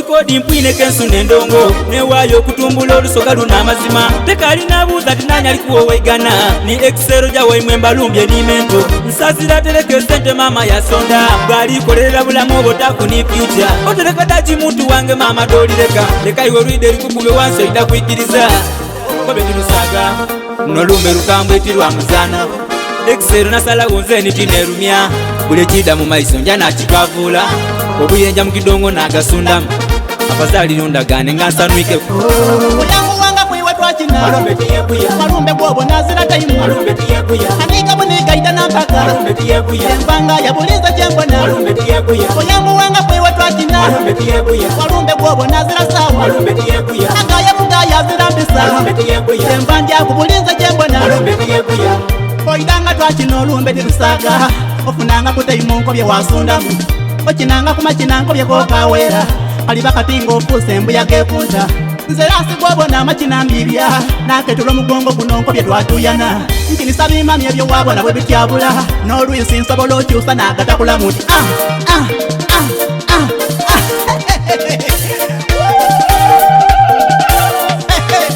Kodi mpwine kensu nendongo newayo kutumbula olusoga luna amazima tekalina buuza tinanya alikuwoweigana ni ekisero jawe imwe mbalumbye ni mento nsazira tereke sente mama yasonda bwalikolerera bulamu obotaku ni future otereka daji muntu wange mama dolireka leka iwe lwide likukube wansi oida kwikiriza kobe ndirusaga nolumbe lukambwe tirwa muzana ekisero nasala wonzeni tinerumya bule chida mu maiso njana chikavula obuyenja mukidongo nagasundamu afazali nondagane ngansanwike Mulangu wanga kwiwe twachina malumbe tiyekuya malumbe bwobo nazira taimu malumbe tiyekuya anika bunika idana mpaka malumbe tiyekuya embanga yabuliza jembona malumbe tiyekuya Mulangu wanga kwiwe twachina malumbe tiyekuya malumbe bwobo nazira sawa malumbe tiyekuya agaya bugaya zira mbisa malumbe tiyekuya embanja kubuliza jembona malumbe tiyekuya oidanga twachina olumbe tirusaga ofunanga kutaimu nkobye wasundamu ochinanga kumachina nkobye kokawera ali bakatinga ofuse embuya kekunta nze lasi gwobona amachina mbibya naketulo mugongo guno nkobye twatuyana nkinisaba imami ebyo wabona bwe bityabula n'olwisi nsobola okyusa n'agatakula muti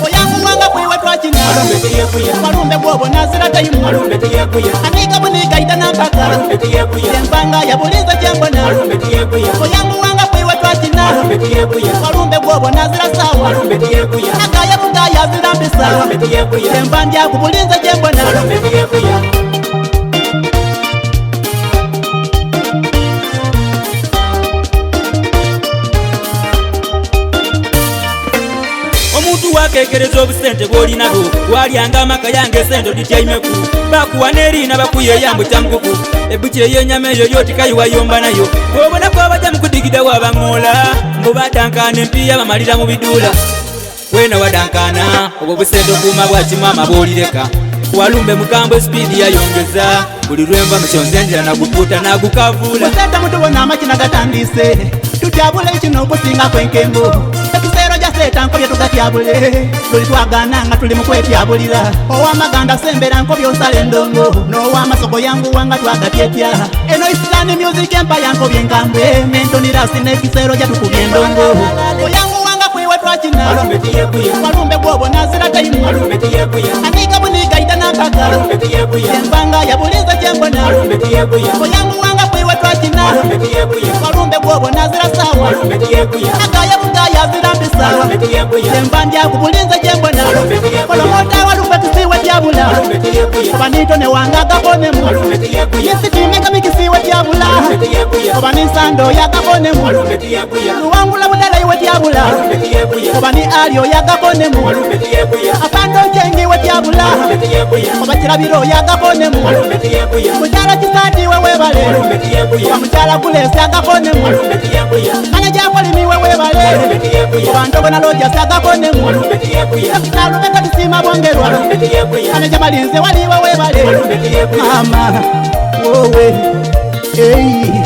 oyangu wanga kwiwe twakina malumbe tiyekuya malumbe bwobo nazira taimu malumbe tiyekuya anika bunika idana mpaka malumbe tiyekuya embanga yabuliza jembona malumbe tiyekuya oyangu wanga kwiwe twakina malumbe tiyekuya malumbe bwobo nazira sawa malumbe tiyekuya agaya bugaya zira mbisa malumbe tiyekuya embanja kubuliza jembona malumbe tiyekuya omuntu wakekereza obusente bw'olinabo walyanga amaka yange sente dityaimeku bakuwa n'eriina bakuyeyambu kyamukuku ebuki ey'enyama eyo yotikayiwayomba nayo bw'obonako abajja mukudigida wabaŋoola mbu badankana empiya bamalira mu biduula wena wadankana obwo busente okuuma bwakimama bw'olireka walumbe mukambwe sipiidi yayongeza buli lwenva mukyonzendera nagupuuta nagukavuula busente mutubona amakina gatandise tutyabule kino okusingako enkembo ekisero gya seeta nkobye tugatyabule tuli twagana nga tuli mu kwetyabulira ow'amaganda sembera nkobye osala endongo n'ow'amasoko yanguwa nga twagatyetya eno isitani music empire nkobye nkambwe mentonirasi n'ekisero gya tukubye endongo oyanguwanga kwiwe twakina malumbe tiyekuya malumbe bwobo nazira taimu malumbe tiyekuya anika bunika idana mpaka malumbe tiyekuya embanga yabuliza jembona malumbe tiyekuya oyanguwanga kwiwe twakina malumbe tiyekuya malumbe bwobo nazira sawa malumbe tiyekuya agaya bugaya zira mbisa malumbe tiyekuya embanja kubulinza jembona kolomota walumbe kisiwe tyabula malumbe tiyekuya obanito newanga gabonemu malumbe tiyekuya yesitimeka mikisiwe tyabula malumbe tiyekuya obani sando yagabonemu malumbe tiyekuya luwangula budala iwe tyabula malumbe tiyekuya obani alyo yagabonemu malumbe tiyekuya apando jengiwe tyabula malumbe tiyekuya obakirabiro yagabonemu malumbe tiyekuya mukyala kisandi we webale malumbe tiyekuya omukyala kulesi agabonemu malumbe tiyekuya kana gyakolimiwe webale malumbe tiyekuya obantogona lojasi agabonemu malumbe tiyekuya nalubenga tusima bongerwa malumbe tiyekuya kana jamalinze waliwe webale malumbe tiyekuya mama wowe hey